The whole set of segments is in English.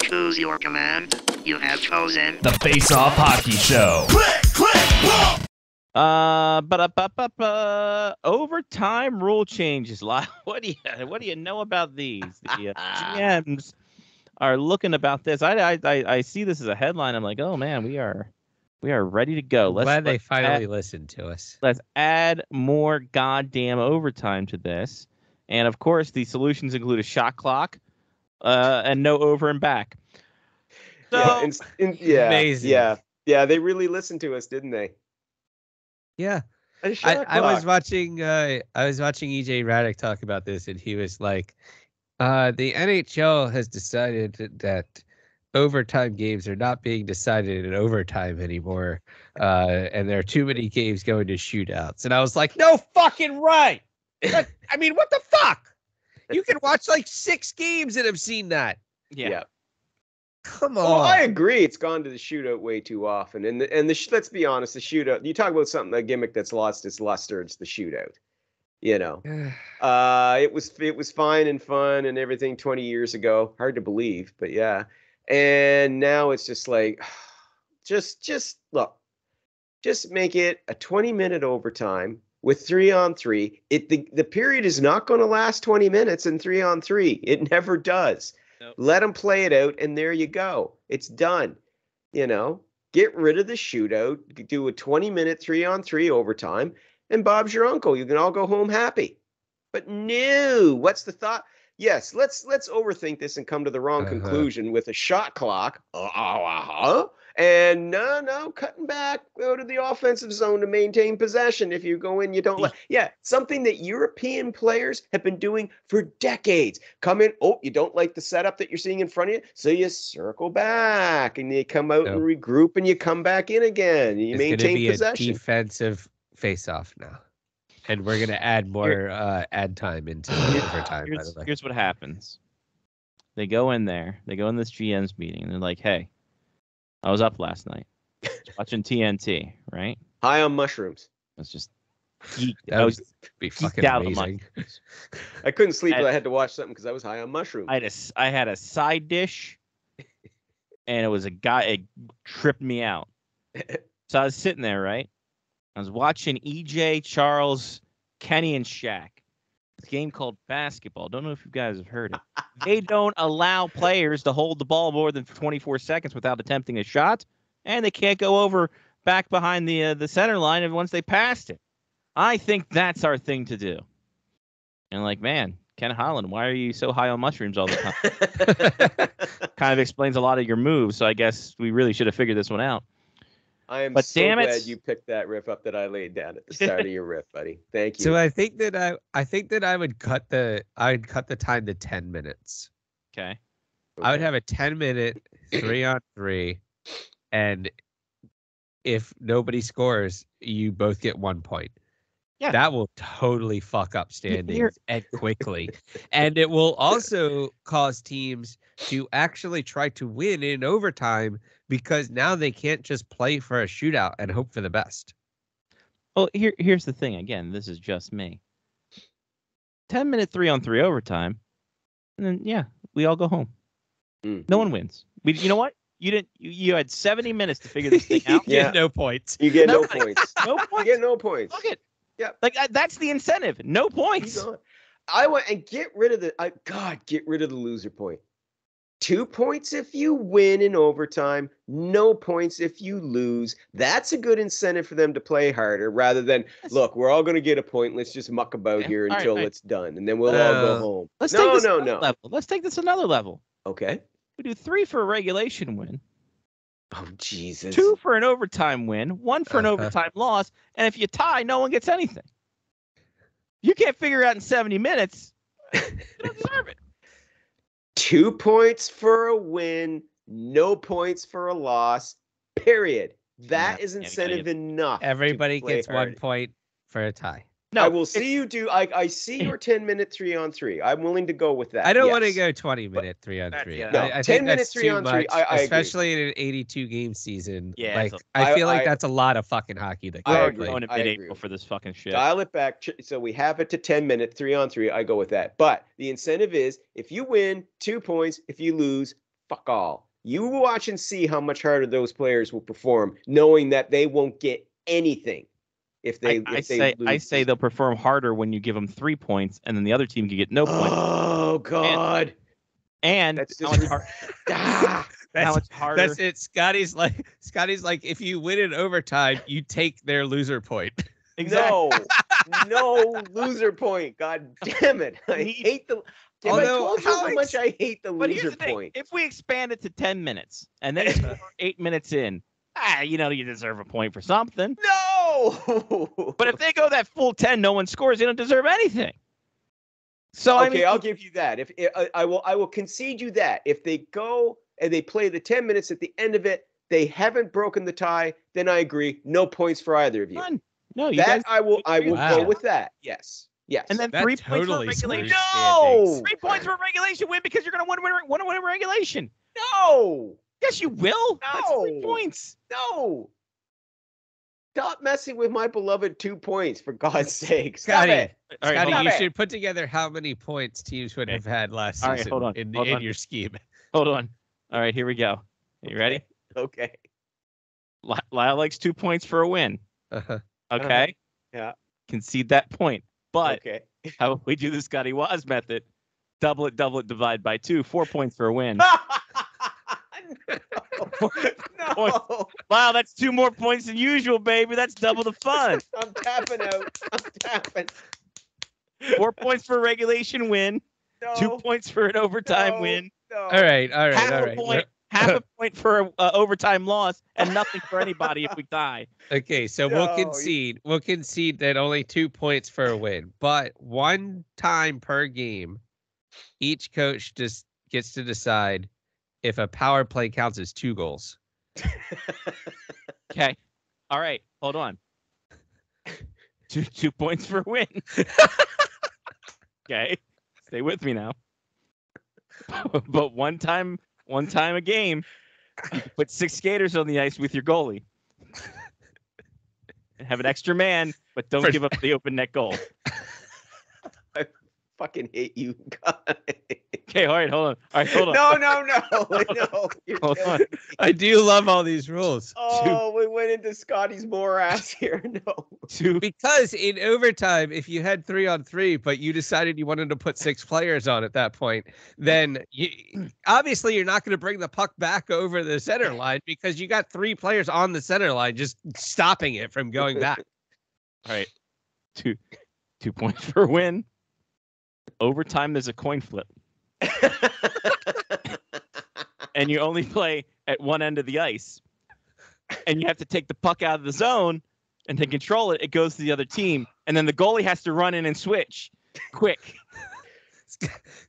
Choose your command. You have chosen the Face Off Hockey Show. Overtime rule changes. Lyle, what do you know about these? The GMs are looking about this. I see this as a headline. I'm like, oh man, we are ready to go. Glad they finally listened to us. Let's add more goddamn overtime to this. And of course, the solutions include a shot clock, and no over and back. So, amazing. Yeah, they really listened to us, didn't they? Yeah. I was watching EJ Raddick talk about this, and he was like, the NHL has decided that overtime games are not being decided in overtime anymore, and there are too many games going to shootouts. And I was like, no fucking right. I mean, what the fuck? You can watch like 6 games and have seen that. Yeah. Come on. Well, I agree. It's gone to the shootout way too often. And let's be honest, the shootout, you talk about a gimmick that's lost its luster, it's the shootout. You know, it was fine and fun and everything 20 years ago. Hard to believe, but yeah. And now it's just like, just make it a 20-minute overtime with 3-on-3. The period is not going to last 20 minutes in 3-on-3. It never does. Nope. Let them play it out, and there you go. It's done. You know, get rid of the shootout. Do a 20-minute 3-on-3 overtime, and Bob's your uncle. You can all go home happy. But no, what's the thought? Yes, let's overthink this and come to the wrong conclusion with a shot clock. And no, cutting back, go to the offensive zone to maintain possession. If you go in, you don't let. Yeah, something that European players have been doing for decades. Come in, you don't like the setup that you're seeing in front of you, so you circle back and you come out and regroup and you come back in again. You maintain possession. A defensive face-off now. And we're going to add more ad time into overtime, by the way. Here's what happens. They go in there. They go in this GM's meeting, and they're like, hey, I was up last night watching TNT, right? High on mushrooms. I was just geeked. That would be fucking amazing. I couldn't sleep, but I had to watch something because I was high on mushrooms. I had a side dish, and it was a guy. It tripped me out. So I was sitting there, right? I was watching EJ, Charles, Kenny, and Shaq. This game called basketball. Don't know if you guys have heard it. They don't allow players to hold the ball more than 24 seconds without attempting a shot, and they can't go over back behind the center line once they passed it. I think that's our thing to do. And like, man, Ken Holland, why are you so high on mushrooms all the time? Kind of explains a lot of your moves, so I guess we really should have figured this one out. I am so glad you picked that riff up that I laid down at the start of your riff, buddy. Thank you. So I think that I would cut the time to 10 minutes. Okay. I would have a 10-minute 3-on-3, and if nobody scores, you both get 1 point. Yeah. That will totally fuck up standings and quickly. And it will also cause teams to actually try to win in overtime because now they can't just play for a shootout and hope for the best. Well, here's the thing. Again, this is just me. 10-minute 3-on-3 overtime, and then we all go home. No one wins. You know what? You had 70 minutes to figure this thing out. You get no points. You get no points. No points. You get no points. Fuck it. Yeah. Like that's the incentive. No points. I want and get rid of get rid of the loser point. 2 points if you win in overtime, no points if you lose. That's a good incentive for them to play harder rather than, look, we're all going to get a point. Let's just muck about here until it's done, and then we'll all go home. Let's take this another level. Okay. We do 3 for a regulation win. Oh, Jesus. 2 for an overtime win, 1 for an overtime loss, and if you tie, no one gets anything. You can't figure it out in 70 minutes. You don't deserve it. 2 points for a win, no points for a loss, period. That is incentive enough. Everybody gets hard. 1 point for a tie. No, I will see you do. I see your 10-minute 3-on-3. I'm willing to go with that. I don't want to go 20-minute 3-on-3. No, 10-minute 3-on-3. Especially in an 82-game season. Yeah, like I feel like that's a lot of fucking hockey. We're going to mid-April for this fucking shit. Dial it back. So we have it to 10-minute 3-on-3. I go with that. But the incentive is if you win, 2 points. If you lose, Fuck all. You watch and see how much harder those players will perform, knowing that they won't get anything if they lose. I say they'll perform harder when you give them 3 points, and then the other team can get no points. Oh God! And that's how just much how much harder? That's it. Scotty's like, if you win in overtime, you take their loser point. Exactly. No loser point. God damn it! I hate the. Have I told you how much I hate the loser point? If we expand it to 10 minutes and then score 8 minutes in, you deserve a point for something. No. But if they go that full 10, no one scores, they don't deserve anything. So okay, I'll give you that. If I will concede you that if they go and they play the 10 minutes at the end of it, they haven't broken the tie, then I agree. No points for either of you. None. No, I will go with that. Yes. Yes. And then that 3 totally points for regulation. No! 3 points for regulation win because you're going to want to win a regulation. No! Yes, you will. No! That's 3 points. No! Stop messing with my beloved 2 points, for God's sake. Stop it. All right, Scotty, you should put together how many points teams would have had last season in your scheme. Hold on. All right, here we go. Are you ready? Okay. Lyle likes 2 points for a win. Uh-huh. Okay? Yeah. Concede that point. But okay. How about we do the Scotty Wazz method? Double it, divide by 2. 4 points for a win. No. Wow, that's 2 more points than usual, baby. That's double the fun. I'm tapping out. I'm tapping. 4 points for a regulation win. No. 2 points for an overtime win. No. All right. Half a point for an overtime loss, and nothing for anybody if we tie. Okay, so we'll concede. We'll concede that only 2 points for a win, but 1 time per game, each coach just gets to decide if a power play counts as 2 goals. Okay. All right. Hold on. 2 points for a win. Okay. Stay with me now. But one time a game, you can put 6 skaters on the ice with your goalie. And have an extra man, but don't give up the open net goal. I fucking hate you, God. Okay, all right, hold on. No. Hold on. I do love all these rules. Oh, we went into Scotty's morass here. No. Because in overtime, if you had 3-on-3, but you decided you wanted to put 6 players on at that point, then obviously you're not going to bring the puck back over the center line because you got 3 players on the center line just stopping it from going back. All right. 2 points for a win. Overtime, there's a coin flip. And you only play at one end of the ice. And you have to take the puck out of the zone and to control it, it goes to the other team. And then the goalie has to run in and switch quick.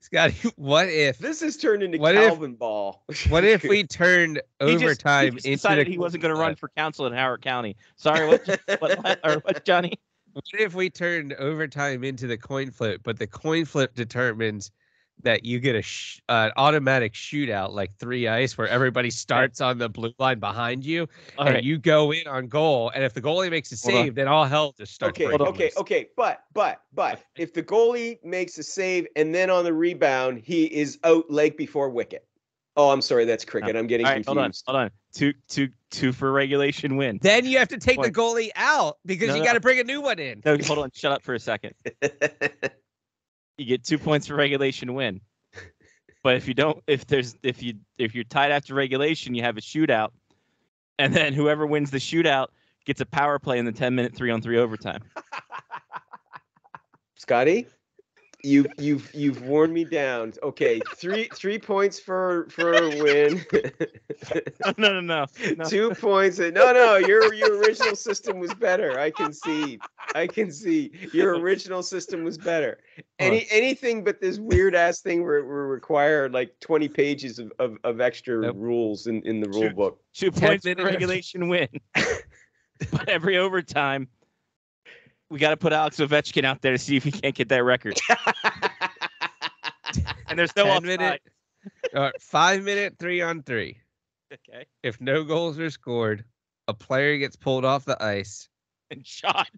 Scotty, what if this has turned into Calvin Ball? What if we turned overtime he decided he wasn't going to run for council in Howard County? Sorry, what, Johnny? What if we turned overtime into the coin flip, but the coin flip determines that you get an automatic shootout like 3 ice where everybody starts on the blue line behind you and you go in on goal, and if the goalie makes a save, then all hell just starts. Okay. But if the goalie makes a save and then on the rebound he is out leg before wicket. Oh, I'm sorry, that's cricket. I'm getting confused. Hold on. Two for regulation win. Then you have to take the goalie out because you got to bring a new one in. No, hold on. Shut up for a second. You get 2 points for regulation win. But if you're tied after regulation, you have a shootout, and then whoever wins the shootout gets a power play in the 10-minute 3-on-3 overtime. Scotty, you've worn me down. Okay, three points for a win. No. 2 points. No. Your original system was better. I can see. Your original system was better. Anything but this weird ass thing where it require like 20 pages of extra rules in the rule book. 2 points for regulation win. But every overtime, we got to put Alex Ovechkin out there to see if he can't get that record. And there's no 10-minute, 5-minute 3-on-3. Okay. If no goals are scored, a player gets pulled off the ice and shot.